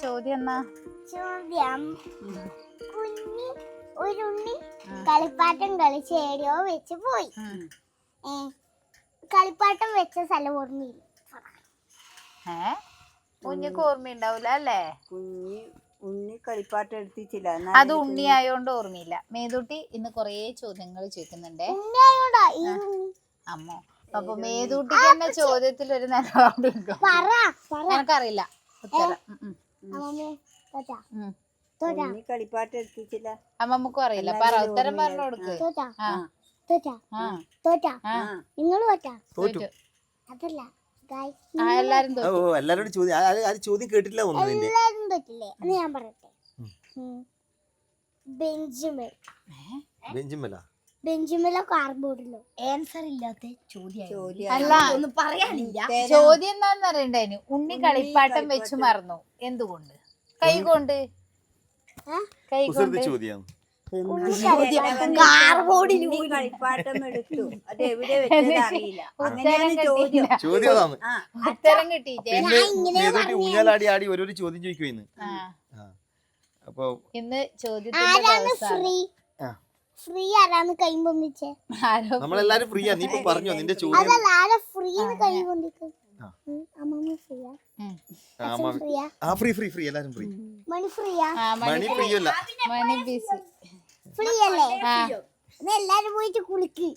ചോദ്യം എന്നാ? ചോദ്യം ഒരു ഉണ്ണി കളിപ്പാട്ടം കളിച്ച് എവിടെയോ വെച്ച് പോയി. കളിപ്പാട്ടം വെച്ച സ്ഥലം ഓർമ്മയില്ല. കുഞ്ഞിക്ക് ഓർമ്മയുണ്ടാവൂല അല്ലേ? ഉണ്ണി കളിപ്പാട്ടം എടുത്തിട്ടില്ല. അത് ഉണ്ണി ആയോണ്ട് ഓർമ്മയില്ല. മേതൂട്ടി ഇന്ന് കൊറേ ചോദ്യങ്ങൾ ചോദിക്കുന്നുണ്ടേ അമ്മോ. അപ്പൊ മേതൂട്ടിക്ക് തന്നെ ചോദ്യത്തിൽ ഒരു നിലപാടുണ്ടോ? എനിക്കറിയില്ല ഉത്തരം. കളിപ്പാട്ടം എടുത്തിട്ടില്ല. അമ്മമ്മക്കും അറിയില്ല. പറ, ഉത്തരം പറഞ്ഞു കൊടുക്ക്. അതല്ല എല്ലാരും എല്ലാരോടും ചോദ്യം കേട്ടില്ല. എല്ലാരും തോറ്റില്ലേ? അത് ഞാൻ പറയട്ടെ. ബെഞ്ചുമേലോ കാർബോർഡിലോ ആൻസർ ഇല്ലാത്ത ചോദ്യം അല്ല, ഒന്നും പറയാനില്ല. ചോദ്യം എന്താന്ന് അറിയണ്ടേനു. ഉണ്ണി കളിപ്പാട്ടം വെച്ച് മറന്നു. എന്തുകൊണ്ട്? കൈകൊണ്ട്. കാർബോർഡിൽ കളിപ്പാട്ടം എടുത്തു. അത് എവിടെ വെച്ചത് അറിയില്ല. ഉത്തരം കിട്ടിയിട്ടേ ഊഞ്ഞാലാടി ആടി ഓരോരോ ചോദ്യം ചോദിക്കുവായിരുന്നു. അപ്പൊ ഇന്ന് ചോദ്യത്തിന്റെ ഫ്രീ ആരാന്ന് കൈ പൊന്നിച്ചേ? നമ്മളെല്ലാരും ഫ്രീയാ. നീ ഇപ്പൊ പറഞ്ഞോ നിന്റെ ചോദ്യം. അതല്ല, ആരാ ഫ്രീന്ന് കൈ പൊന്നിക്ക്? അമ്മമ്മ ഫ്രീയാ? ഫ്രീ എല്ലാരും ഫ്രീ. മണി ഫ്രീയാ? മണി ഫ്രീ അല്ല, മണി ബിസി. ഫ്രീ അല്ലേ? എല്ലാരും പോയിട്ട് കുളിക്ക്.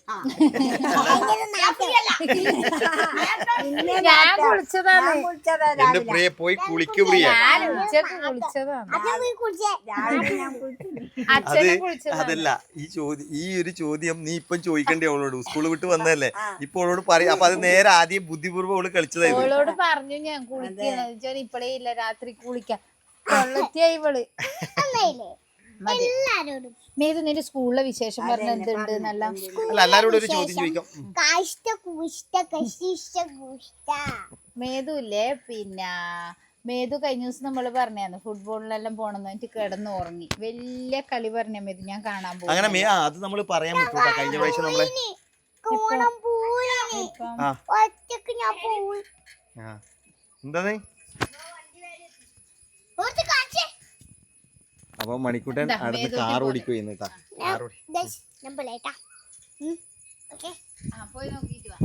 ഞാൻ കുളിച്ചതാണ്. എന്റെ പ്രിയ പോയി കുളിക്ക് പ്രിയ. ഉച്ചക്ക് കുളിച്ചതാണ്. അതല്ല ഈ ഒരു ചോദ്യം നീ ഇപ്പം ചോദിക്കണ്ടേ അവളോട്. സ്കൂള് വിട്ട് വന്നതല്ലേ, ഇപ്പൊ അവളോട് പറയാം. അപ്പൊ അത് നേരെ ആദ്യം ബുദ്ധിപൂർവ്വം അവള് കളിച്ചതായിരുന്നു. അവളോട് പറഞ്ഞു ഞാൻ കുളിക്കാൻ. ഇപ്പഴേ ഇല്ല, രാത്രി കുളിക്കാം. കൊള്ളത്തിയായി ഇവള്. മേതു നിന്റെ സ്കൂളിലെ വിശേഷം പറഞ്ഞ എന്തുണ്ട്? നല്ല എല്ലാരോടും ഒരു ചോദ്യം ചോദിക്കാം. മേതു ഇല്ലേ, പിന്നെ മേതു കഴിഞ്ഞ ദിവസം നമ്മള് പറഞ്ഞായിരുന്നു ഫുട്ബോളിലെല്ലാം പോണെന്ന്. എനിക്ക് കിടന്ന് ഉറങ്ങി. വലിയ കളി പറഞ്ഞ മേതു ഞാൻ കാണാൻ പോകും. അങ്ങനെ അത് നമ്മള് പറയാൻ പറ്റൂല. കഴിഞ്ഞ പ്രാവശ്യം നമ്മളെ എന്താ അപ്പൊ മണിക്കൂട്ടൻ അടുത്ത് കാർ ഓടിക്കുവായിരുന്നു കേട്ടാ. പോയി നോക്കിട്ട് വാ.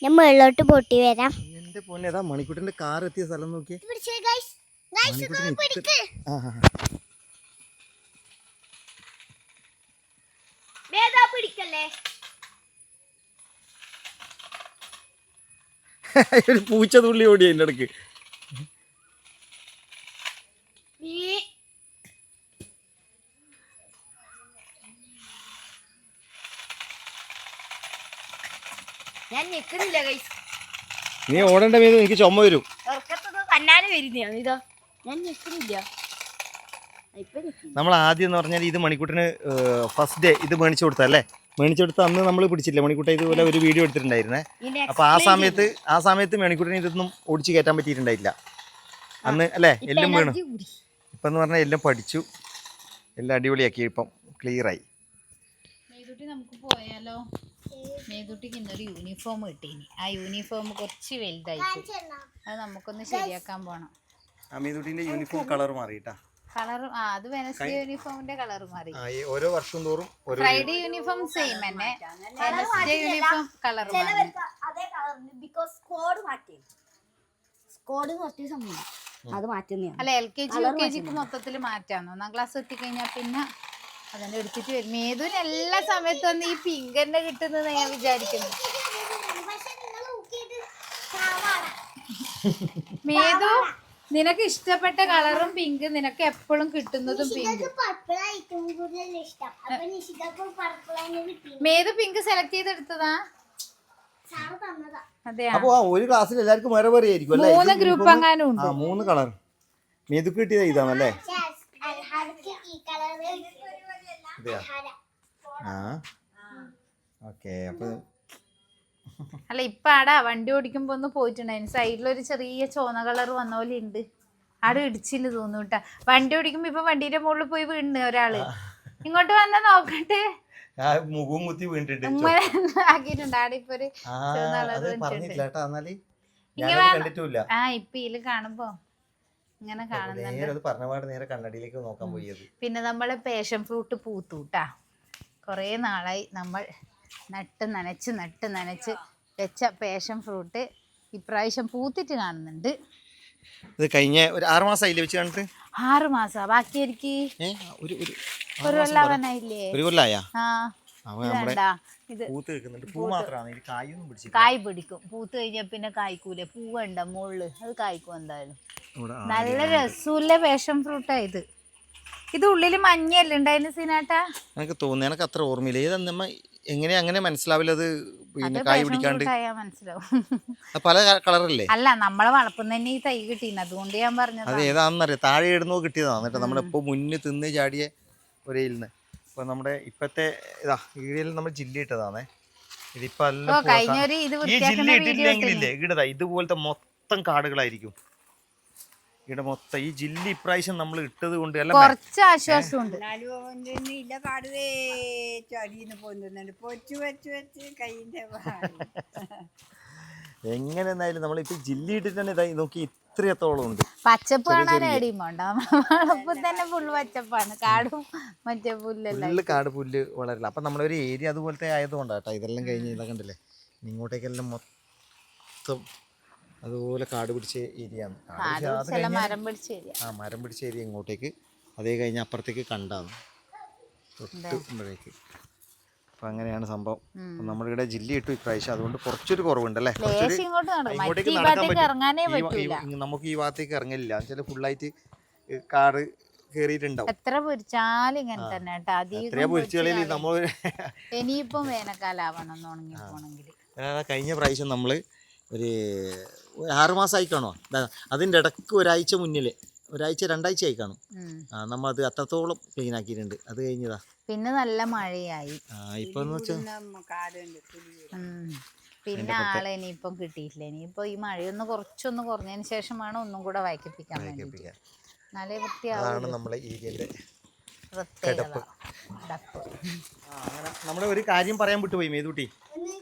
ഞാൻ മുകളിലോട്ട് പൊട്ടി വരാം. എന്റെ പൊന്നെ, ഏതാ മണിക്കൂട്ടന്റെ കാർ എത്തിയ സ്ഥലം നോക്കിയേ. ഒരു പൂച്ച തുള്ളി ഓടി അതിന്റെ ഇടക്ക്. ഞാൻ നിൽക്കുന്നില്ല. നീ ഓടേണ്ട മീത് എനിക്ക് ചുമ വരും. തന്നാലെ വരുന്നതാണ്. ഇതോ ഞാൻ നിൽക്കുന്നില്ല. നമ്മൾ ആദ്യം എന്ന് പറഞ്ഞാൽ ഇത് മണിക്കൂട്ടിന് ഫസ്റ്റ് ഡേ ഇത് മേടിച്ചു കൊടുത്തല്ലേ. മേടിച്ചു കൊടുത്ത അന്ന് നമ്മൾ പിടിച്ചില്ല. മണിക്കൂട്ട ഇതുപോലെ ഒരു വീഡിയോ എടുത്തിട്ടുണ്ടായിരുന്നേ. അപ്പൊ ആ സമയത്ത് മണിക്കൂട്ടിന് ഇതൊന്നും ഓടിച്ച് കയറ്റാൻ പറ്റിയിട്ടുണ്ടായില്ല അന്ന് അല്ലേ. എല്ലാം വീണു. ഇപ്പം എന്ന് പറഞ്ഞാൽ എല്ലാം പഠിച്ചു, എല്ലാം അടിപൊളിയാക്കി. ഇപ്പം ക്ലിയറായി. നമുക്ക് പോയാലോ? മേതുട്ടിക്ക് ഇന്നൊരു യൂണിഫോം കിട്ടീനി. ആ യൂണിഫോം കുറച്ച് വലുതായി. അത് നമുക്കൊന്ന് ശരിയാക്കാൻ പോണം. മേതുട്ടിന്റെ യൂണിഫോം കളർ മാറിയിട്ടാ. കളർ അത് വെനസ്ഡേ യൂണിഫോമിന്റെ കളർ മാറി. ഓരോ വർഷം തോറും ഫ്രൈഡേ യൂണിഫോം സെയിം തന്നെ, വെനസ്ഡേ യൂണിഫോം കളർ മാറി. അല്ല, LKG UKGക്ക് മൊത്തത്തിൽ മാറ്റാന്ന്. 1ാം ക്ലാസ് എത്തിക്കഴിഞ്ഞാൽ പിന്നെ അതെന്നെ എടുത്തിട്ട് വരും. മേതുവിന് എല്ലാ സമയത്തും വന്ന് ഈ പിങ്ക് തന്നെ കിട്ടുന്നത് ഞാൻ വിചാരിക്കുന്നു. മേതു, നിനക്ക് ഇഷ്ടപ്പെട്ട കളറും പിങ്ക്, നിനക്ക് എപ്പോഴും കിട്ടുന്നതും പിങ്ക്. മേതു പിങ്ക് സെലക്ട് ചെയ്തെടുത്തതാ? അപ്പൊ ഒരു ക്ലാസ്സിൽ എല്ലാവർക്കും വേറെ വേറെ ആയിരിക്കും അല്ലേ? 3 ഗ്രൂപ്പ് അങ്ങാനും ഉണ്ട്. 3 കളർ മേതുക്ക് കിട്ടിയത് ഇതാണല്ലേ. അല്ല, ഇപ്പൊ ആടാ വണ്ടി ഓടിക്കുമ്പോ ഒന്ന് പോയിട്ടുണ്ടായിരുന്നു. സൈഡിലൊരു ചെറിയ ചോന്ന കളർ വന്ന പോലെ ഉണ്ട്. ആടെ ഇടിച്ചില്ല തോന്നുന്നു കേട്ടാ. വണ്ടി ഓടിക്കുമ്പോ ഇപ്പൊ വണ്ടീന്റെ മുകളിൽ പോയി വീണ് ഒരാള്. ഇങ്ങോട്ട് വന്ന നോക്കട്ടെ. മുഖവും കുത്തി വീണിട്ടുണ്ട്. ആക്കിയിട്ടുണ്ട്. ആടെ ഇപ്പൊ ഒരു കണ്ടിട്ടില്ല. ഇപ്പൊ ഇതില് കാണുമ്പോ ഇങ്ങനെ കാണുന്നുണ്ട്. പറഞ്ഞപാട് നേരെ കണ്ണടിയിലേക്ക് നോക്കാൻ പോയത്. പിന്നെ നമ്മള് പാഷൻ ഫ്രൂട്ട് പൂത്തൂട്ടാ. കൊറേ നാളായി നമ്മൾ നട്ട് നനച്ച് വെച്ച പാഷൻ ഫ്രൂട്ട് ഇപ്രാവശ്യം പൂത്തിട്ട് കാണുന്നുണ്ട്. ഇത് കഴിഞ്ഞ ഒരു 6 മാസമായില്ലേ വെച്ച് കണ്ടിട്ട്? 6 മാസാ ബാക്കി എനിക്ക് ഒരു കൊല്ലാവാനായില്ലേ? ഒരു കൊല്ലായാ? ഇത് പൂ കായ് പിടിക്കും. പൂത്ത് കഴിഞ്ഞാൽ പിന്നെ കായ്ക്കൂലേ? പൂവുണ്ട മുള്ളു, അത് കായ്ക്കും എന്തായാലും. നല്ല രസമുള്ള പാഷൻ ഫ്രൂട്ടാ ഇത്. ഇത് ഉള്ളില് മഞ്ഞല്ലേ ഉണ്ടായിരുന്നു സീനാട്ടാ? എനിക്ക് തോന്നുന്നു, എനിക്ക് അത്ര ഓർമ്മയില്ല. ഏതമ്മ എങ്ങനെ അങ്ങനെ മനസ്സിലാവില്ല അത് പിന്നെ കായ് പിടിക്കാണ്ട്? മനസ്സിലാവും. പല കളറല്ലേ? അല്ല, നമ്മളെ വളപ്പം തന്നെ ഈ തൈ കിട്ടീന്, അതുകൊണ്ട് ഞാൻ പറഞ്ഞത്. അത് ഏതാണെന്നറിയാം, താഴെ ഇടുന്നോ കിട്ടിയതാണ്. എന്നിട്ട് നമ്മളിപ്പോ മുന്നിൽ തിന്ന് ചാടിയ ഒരേന്ന് ഇപ്പൊ നമ്മുടെ ഇപ്പത്തെ ഇതാ ഈടിയിൽ നമ്മൾ ജില്ലി ഇട്ടതാണേ. ഇതിപ്പോ ഈ ജില്ലി ഇട്ടിട്ടില്ലെങ്കിലില്ലേ ഈടതാ ഇതുപോലത്തെ മൊത്തം കാടുകളായിരിക്കും ഇവിടെ മൊത്തം. ഈ ജില്ലി ഇപ്രാവശ്യം നമ്മൾ ഇട്ടത് കൊണ്ട് കുറച്ച് ആശ്വാസമുണ്ട്. ഇല്ല കാടുവേ ചടിന്ന് പോന്നുണ്ട് പൊച്ചു വെച്ച് വെച്ച് കൈന്റെ എങ്ങനെ എന്നായാലും നമ്മളിപ്പോ ജില്ലി ഇട്ടിട്ട് തന്നെ ഇതായി നോക്കി ഇത്രയത്തോളം ഉണ്ട്. പച്ചപ്പ് കാണാൻ വളപ്പം തന്നെ ഫുള്ള് പച്ചപ്പാണ്. കാടും മറ്റേ പുല്ലെല്ലാം ഫുള്ള് കാട് പുല്ല് വളരില്ല. അപ്പൊ നമ്മുടെ ഒരു ഏരിയ അതുപോലത്തെ ആയതുകൊണ്ടാട്ടോ ഇതെല്ലാം കഴിഞ്ഞ് ഇതൊക്കെ കണ്ടില്ലേ. ഇങ്ങോട്ടേക്കെല്ലാം മൊത്തം അതുപോലെ കാട് പിടിച്ച ഏരിയ ആണ്. മരം പിടിച്ച ഏരിയ ഇങ്ങോട്ടേക്ക്, അതേ കഴിഞ്ഞ് അപ്പുറത്തേക്ക് കണ്ടാണ് തൊട്ടുമ്പോഴേക്ക്. അപ്പൊ അങ്ങനെയാണ് സംഭവം. നമ്മളിവിടെ ജില്ല ഇട്ടു ഇപ്രാവശ്യം, അതുകൊണ്ട് കുറച്ചൊരു കുറവുണ്ടല്ലേ. ഇങ്ങോട്ടേക്ക് നടക്കാൻ പറ്റും. നമുക്ക് ഈ ഭാഗത്തേക്ക് ഇറങ്ങില്ല, വെച്ചാൽ ഫുള്ളായിട്ട് കാട് കേറിയിട്ടുണ്ടാവും. എത്ര പൊരിച്ചാലും ഇങ്ങനെ തന്നെ എത്രയാ പൊരിച്ചുകളിൽ നമ്മൾ ഇനിയിപ്പം വേനൽക്കാലാവണം ഉണങ്ങി പോണെങ്കിൽ. കഴിഞ്ഞ പ്രാവശ്യം നമ്മള് ഒരു 6 മാസമായി കാണോ, അതിൻ്റെ ഇടയ്ക്ക് ഒരാഴ്ച മുന്നിൽ, ഒരാഴ്ച 2 ആഴ്ച ആയി കാണും. നമ്മൾ അത് അത്രത്തോളം ക്ലീൻ ആക്കിയിട്ടുണ്ട്. അത് കഴിഞ്ഞതാ പിന്നെ നല്ല മഴയായി. ഇപ്പൊന്ന് വെച്ചാൽ പിന്നെ ആളെ ഇനിയിപ്പം കിട്ടിയിട്ടില്ല. ഇനിയിപ്പോ ഈ മഴയൊന്ന് കുറച്ചൊന്ന് കുറഞ്ഞതിന് ശേഷം വേണം ഒന്നും കൂടെ വയ്ക്കിപ്പിക്കാൻ വേണ്ടി. നല്ല വൃത്തിയാവും നമ്മളെ ഏരിയയുടെ പ്രത്യേകത. അങ്ങനെ നമ്മുടെ ഒരു കാര്യം പറയാൻ വിട്ടുപോയി മേതുട്ടി.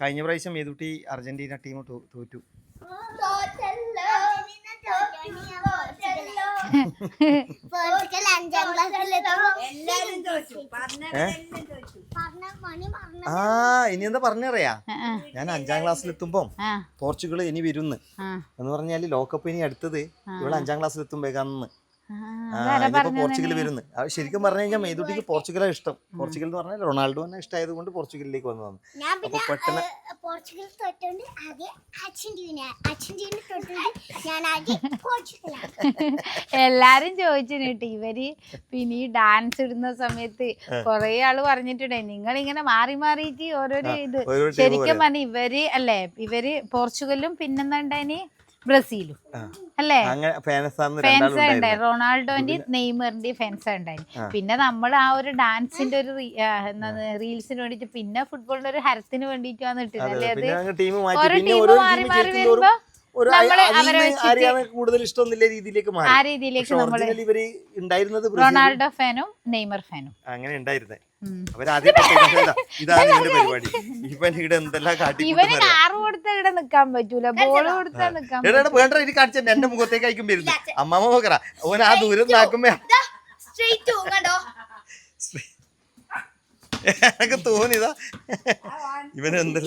കഴിഞ്ഞ പ്രാവശ്യം മേതുട്ടി അർജന്റീന ടീം തോറ്റു. ഇനി എന്താ പറഞ്ഞറിയാ, ഞാൻ 5ാം ക്ലാസ്സിലെത്തുമ്പോ പോർച്ചുഗൽ ഇനി വരുന്ന് എന്ന് പറഞ്ഞാല് ലോകകപ്പ് ഇനി അടുത്തത് ഇവിടെ 5ാം ക്ലാസ്സിലെത്തുമ്പോഴേക്കാന്ന്. പോർച്ചുഗൽ വരുന്നു. ശരിക്കും പറഞ്ഞു കഴിഞ്ഞാൽ മേതുട്ടിക്ക് പോർച്ചുഗലാണ് ഇഷ്ടം. പോർച്ചുഗൽ എന്ന് പറഞ്ഞാൽ റൊണാൾഡോനെ ഇഷ്ടമായത് കൊണ്ട് പോർച്ചുഗലിലേക്ക് വന്നതാണ്. അപ്പൊ പെട്ടെന്ന് എല്ലാരും ചോദിച്ചു കേട്ടോ, ഇവര് പിന്നെ ഈ ഡാൻസ് ഇടുന്ന സമയത്ത് കൊറേ ആള് പറഞ്ഞിട്ടുണ്ടേ നിങ്ങളിങ്ങനെ മാറി മാറിയിട്ട് ഓരോരോ ഇത്. ശരിക്കും പറഞ്ഞ ഇവര് പോർച്ചുഗലും പിന്നെന്താ ബ്രസീലും അല്ലേ ഫാൻസ് ഉണ്ടായി. റൊണാൾഡോന്റെ നെയ്മറിന്റെ ഫാൻസ് ഉണ്ടായി. പിന്നെ നമ്മൾ ആ ഒരു ഡാൻസിന്റെ ഒരു റീൽസിന് വേണ്ടിട്ട്, പിന്നെ ഫുട്ബോളിന്റെ ഒരു ഹരത്തിന് വേണ്ടിട്ടാണ് ഇട്ടത്. അത് ഓരോ ടീം മാറി മാറി വരുമ്പോ കൂടുതൽ ഇഷ്ടമൊന്നുമില്ല രീതിയിലേക്ക് ആ രീതിയിലേക്ക് നമ്മള് ഇവര് ഉണ്ടായിരുന്നത് റൊണാൾഡോ ഫാനും നെയ്മർ ഫാനും അങ്ങനെ ഉണ്ടായിരുന്നേ. അവരാദ്യം ഇതാണ് ഇവന്റെ പരിപാടി. ഇവൻ ഇവിടെ എന്തെല്ലാം കാട്ടി. ഇവന് കാറ് കൊടുത്ത ഇവിടെ നിക്കാൻ പറ്റൂല, ബോള് കൊടുത്താ നിക്കാൻ വേണ്ട. ഇത് കാണിച്ച എന്റെ മുഖത്തേക്ക് അയക്കും വരുന്നു. അമ്മാമ്മ നോക്കറ ഓൻ ആ ദൂരം നാക്കുമ്പോ എനിക്ക് തോന്നിയതാ ഇവന് എന്താ.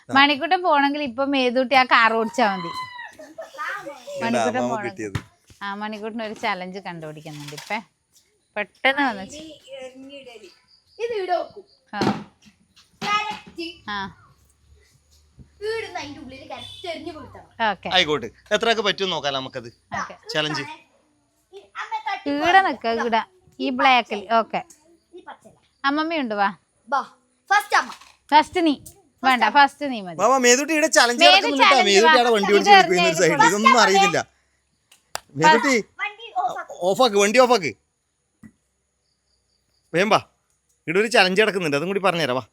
മണിക്കൂട്ടം പോണെങ്കിൽ ഇപ്പൊ മേതൂട്ടി ആ കാർ ഓടിച്ചാ മതി. മണിക്കൂട്ടം പോണെങ്കിൽ മണിക്കൂട്ടിന് ഒരു ചലഞ്ച് കണ്ടുപിടിക്കുന്നുണ്ട് ഇപ്പൊ പെട്ടെന്ന് വന്നു. ആയിക്കോട്ടെ, എത്രയൊക്കെ പറ്റും നോക്കാം നമുക്കത് ചലഞ്ച്. ഇവിടെ നിക്ക ഇവിടെ ഈ ബ്ലാക്കിൽ. ഓക്കെ, അമ്മമ്മയുണ്ട്. വാ ഫസ്റ്റ് നീ വേണ്ട, ഫസ്റ്റ് നീ മതി. മേതുട്ടിയുടെ ചലഞ്ച് വണ്ടി ഓടിച്ചു ഇതൊന്നും അറിയുന്നില്ല. മേതുട്ടി ഓഫാക്ക്, വണ്ടി ഓഫാക്ക് വേമ്പാ. ഇവിടെ ഒരു ചലഞ്ച് കിടക്കുന്നുണ്ട്, അതും കൂടി പറഞ്ഞുതരാം. വാ,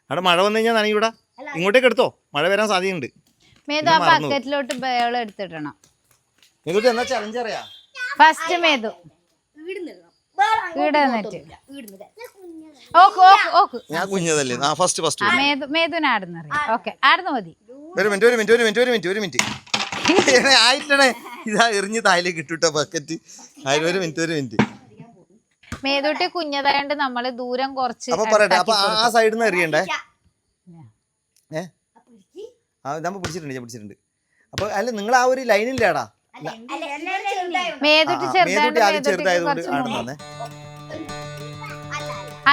അവിടെ മഴ വന്നു കഴിഞ്ഞാൽ നനയൂടാ. ഇങ്ങോട്ടേക്ക് എടുത്തോ, മഴ വരാൻ സാധ്യതയുണ്ട്. മേതു ആ ബക്കറ്റിലോട്ട് ബേളം എടുത്തിടണം. മേതുട്ടി എന്നാ ചലഞ്ച് അറിയാ? ഫസ്റ്റ് മേതു ഇവിടെ നിന്നിട്ട് ഓക്ക് ഓക്ക് ഓക്ക് ഞാൻ കുഞ്ഞതല്ലേ ഫസ്റ്റ് മേതുവിന് ആടുന്നറിയാം. ഓക്കെ ആടുന്ന് മതി. ഒരു മിനിറ്റ് ആയിട്ടണേ ഇതാ എറിഞ്ഞ് തായിലേക്ക് ഇട്ടുട്ടോ ബക്കറ്റ്. ഒരു മിനിറ്റ് മേതുട്ടി കുഞ്ഞതായോണ്ട് നമ്മള് ദൂരം കുറച്ച് അപ്പൊ പറയട്ടെ. അപ്പൊ ആ സൈഡിൽ നിന്ന് എറിയണ്ടേ? നമ്മൾ പിടിച്ചിട്ടുണ്ട്. അപ്പൊ അല്ല നിങ്ങൾ ആ ഒരു ലൈനില്ലാടാ. മേതുട്ടി ആദ്യം ചെറുതായതുകൊണ്ട് ആടുന്നേ.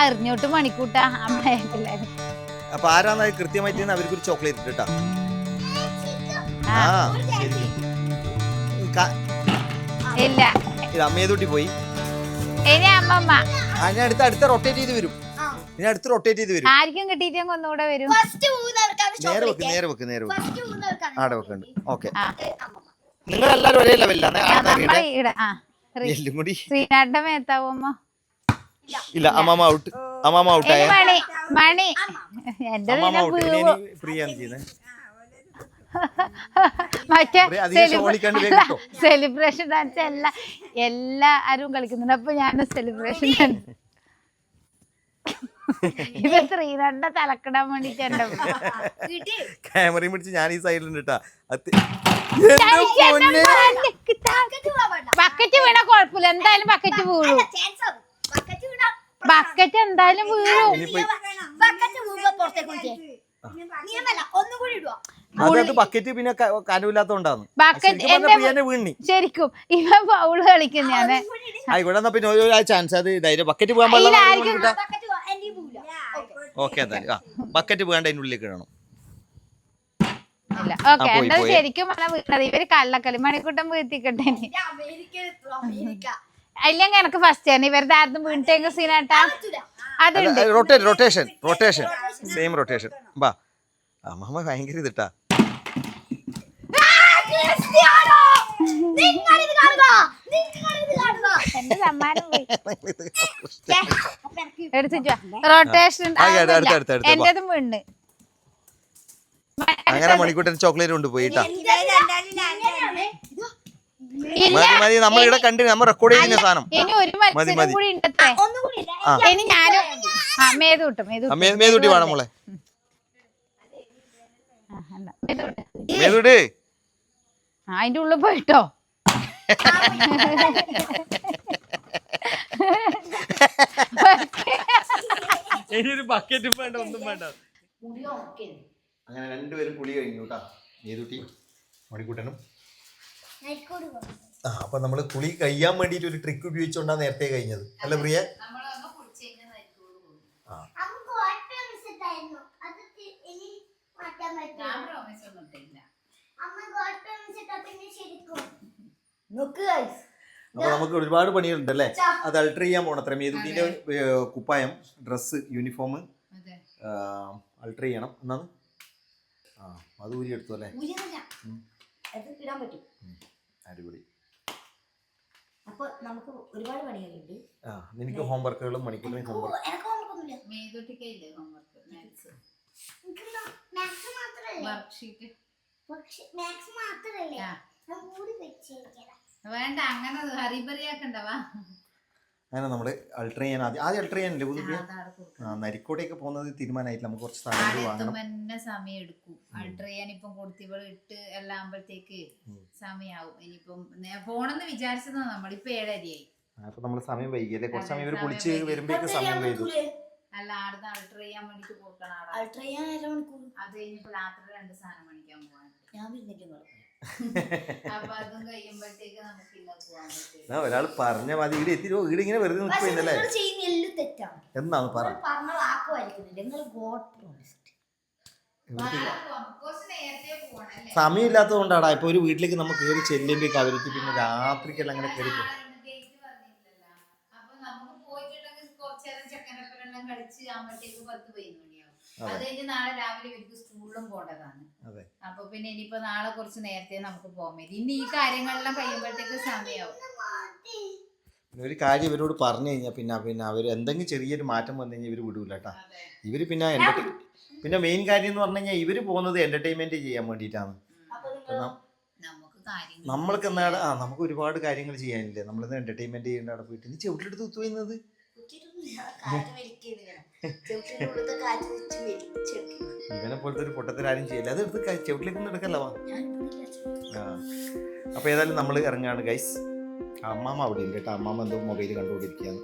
അറിഞ്ഞോട്ട് മണിക്കൂട്ടാ അമ്മ. അപ്പൊ ആരാന്ന് കൃത്യമായിട്ട് അവർക്കൊരു ചോക്ലേറ്റ് ഇട്ടാ. ഇല്ല ഇത് മേതുട്ടി പോയി. ഇനി അമ്മമ്മ അതിന് അടുത്ത റൊട്ടേറ്റ് ചെയ്ത് വരും. ആർക്കും കിട്ടിയിട്ട് ഒന്നുകൂടെ വരും. നേരെ വെക്ക് ആടെ വെക്കുന്നുണ്ട്. ഓക്കെ നിങ്ങളെല്ലാരും ഒരേ ലെവലിലാണ്. എല്ലും കൂടി ശ്രീനാട്ട മേത്താവുമ്പോ ഇല്ല. അമ്മാമ ഔട്ടായ മണി എന്റെ ഫ്രീയാണ് ചെയ്യുന്നത്. മറ്റേ സെലിബ്രേഷൻ ഡാൻസ് എല്ലാരും കളിക്കുന്നുണ്ട്. അപ്പൊ ഞാൻ സെലിബ്രേഷൻ ഡാൻസ് ഇത് ശ്രീനണ്ട തലക്കിടാൻ വേണ്ടിട്ട് എന്റെ ക്യാമറയും പിടിച്ച് ഞാൻ ഈ സൈഡിലുണ്ട് കേട്ടാ. ബക്കറ്റ് വീണ കുഴപ്പമില്ല. എന്തായാലും ബക്കറ്റ് വീഴും. ബക്കറ്റ് എന്തായാലും വീഴും. അതായത് ബക്കറ്റ് പിന്നെ കനവില്ലാത്തോണ്ടാണ്. ശരിക്കും ഇവൻ ഫൗള് കളിക്കുന്നതാണ്. ആയിക്കോട്ടെ പിന്നെ ഒരു ചാൻസ് അത് ബക്കറ്റ് പോകാൻ പാടില്ല. ഓക്കെ എന്തായാലും ബക്കറ്റ് പോകാണ്ട് അതിൻ്റെ ഉള്ളിലേക്ക് ഇടണം. ഇല്ല ഓക്കെ എന്താ ശരിക്കും പറഞ്ഞാൽ വീണത് ഇവര് കള്ളക്കളി. മണിക്കൂട്ടം വീഴ്ത്തിക്കട്ടെ. അല്ലെങ്കിൽ എനക്ക് ഫസ്റ്റ് ആണ്. ഇവരുടെ ആർക്കും വീണിട്ടെങ്കിൽ സീനാട്ടാ അതുണ്ട്. Rotation same rotation. ബാ അമ്മ ഭയങ്കര ഇതിട്ടാ. എന്റെ സമ്മാനം എടുത്തിട്ട് റൊട്ടേഷൻ എന്റേതും വീണ്. അങ്ങനെ മണിക്കൂട്ടൻ ചോക്ലേറ്റ് കൊണ്ടുപോയിട്ടാ. മതി നമ്മളിവിടെ കണ്ടു. നമ്മൾ റെക്കോർഡ് ചെയ്യുന്ന സാധനം. ഇനി ഒരു മത്സരം കൂടി ഉണ്ടത്രേ. ഇനി ഞാനും മേതുട്ടി വേണം മോളെ. മേതുട്ടി അതിന്റെ ഉള്ളിൽ പോയിട്ടോ. ഇനിയൊരു ബക്കറ്റും വേണ്ട ഒന്നും വേണ്ട. അങ്ങനെ രണ്ടുപേരും കുളി കഴിഞ്ഞു കേട്ടാ. മേതുട്ടി മണിക്കൂട്ടനും. അപ്പൊ നമ്മള് കുളി കഴിയാൻ വേണ്ടിട്ട് ഒരു ട്രിക്ക് ഉപയോഗിച്ചോണ്ടാണ് നേരത്തെ കഴിഞ്ഞത് അല്ല പ്രിയ? അപ്പൊ നമുക്ക് ഒരുപാട് പണികളുണ്ട് അല്ലേ? അത് അൾട്ടർ ചെയ്യാൻ പോണത്ര. മേതുട്ടിന്റെ കുപ്പായം, ഡ്രസ്സ്, യൂണിഫോം അൾട്ടർ ചെയ്യണം. എന്നാണ് അത് ഊരി എടുത്തു അല്ലേ? അടിപൊളി. അപ്പൊ നമുക്ക് ഒരുപാട് പണികളുണ്ട്. നിനക്ക് ഹോംവർക്കുകളും മണിക്കൂറിനും ഹോംവർക്ക്. വേണ്ട അങ്ങനെ ഹറിബറിയാക്കണ്ടവാ. അങ്ങനെ നമ്മള് അൾട്ടർ ചെയ്യാൻ ആദ്യം അൾട്ടർ ചെയ്യാനല്ലേ പുതുപ്പിയ നരിക്കോട്ടേക്ക് പോകുന്നത് തീരുമാനമായിട്ടില്ല. നമുക്ക് കുറച്ച് സാധനങ്ങൾ വാങ്ങണം. സമയം എടുക്കും അൾട്ടർ ചെയ്യാൻ. ഇപ്പം കൊടുത്തിവള് ഇട്ട് എല്ലാം ആകുമ്പോഴത്തേക്ക് സമയാവും. ഇനിയിപ്പം പോണെന്ന് വിചാരിച്ചതാ നമ്മളിപ്പോ 7:30 അപ്പൊ നമ്മള് സമയം വൈകിയല്ലേ? കുറച്ച് സമയം ഇവര് കുളിച്ച് വരുമ്പോഴേക്ക് സമയം വൈകു. അല്ല ആടുന്ന് അൾട്ടർ ചെയ്യാൻ വേണ്ടിട്ട് പോക്കണം. അത് കഴിഞ്ഞിപ്പോ രാത്രി 2 സാധനം മേടിക്കാൻ പോവാൻ. അപ്പൊ അതും കഴിയുമ്പോഴത്തേക്ക് നമുക്ക് ഇല്ല പോവാൻ പറ്റും. ഒരാൾ പറഞ്ഞ മതി ഇവിടെ എത്തിരോ വീട് ഇങ്ങനെ വെറുതെ നിൽക്കുന്നില്ലേ എന്നാണ് പറഞ്ഞത്. സമയമില്ലാത്തത് കൊണ്ടാടാ. ഇപ്പൊ ഒരു വീട്ടിലേക്ക് നമുക്ക് കയറി ചെല്ലുമ്പോഴേക്ക് അവർക്ക് പിന്നെ രാത്രിക്കെല്ലാം അങ്ങനെ കയറി പോകും. അത് കഴിഞ്ഞ് നാളെ രാവിലെ ഇവർക്ക് സ്കൂളിലും പോകേണ്ടതാണ്. അപ്പൊ പിന്നെ ഇനിയിപ്പോ നാളെ കുറച്ച് നേരത്തെ നമുക്ക് പോകാൻ പറ്റും. ഇനി ഈ കാര്യങ്ങളെല്ലാം കഴിയുമ്പോഴത്തേക്ക് സമയമാവും. ഒരു കാര്യം ഇവരോട് പറഞ്ഞു കഴിഞ്ഞാൽ പിന്നെ അവർ എന്തെങ്കിലും ചെറിയൊരു മാറ്റം വന്നു കഴിഞ്ഞാൽ ഇവർ വിടൂല കേട്ടാ. ഇവര് പിന്നെ മെയിൻ കാര്യം എന്ന് പറഞ്ഞു കഴിഞ്ഞാൽ ഇവര് പോകുന്നത് എന്റർടൈൻമെന്റ് ചെയ്യാൻ വേണ്ടിയിട്ടാണ്. നമുക്ക് നമ്മൾക്ക് എന്താണ് നമുക്ക് ഒരുപാട് കാര്യങ്ങൾ ചെയ്യാനില്ലേ, നമ്മളിന്ന് എന്റർടൈൻമെന്റ് ചെയ്യേണ്ട അവിടെ പോയിട്ട് നീ ചെവിട്ടിലെടുത്ത് കുത്തുപോയിരുന്നത്. ഇവനെ പോലത്തെ ഒരു പൊട്ടത്തിലാരും ചെയ്യില്ല, അത് എടുത്ത് ചെവിട്ടിലേക്ക് എടുക്കല്ലോ. അപ്പൊ ഏതായാലും നമ്മൾ ഇറങ്ങാണ് ഗൈസ്. അമ്മാമ്മ അവിടെ ഉണ്ട് കേട്ടോ, അമ്മാമ്മ എന്തോ മൊബൈൽ കണ്ടുകൊണ്ടിരിക്കുകയാണ്.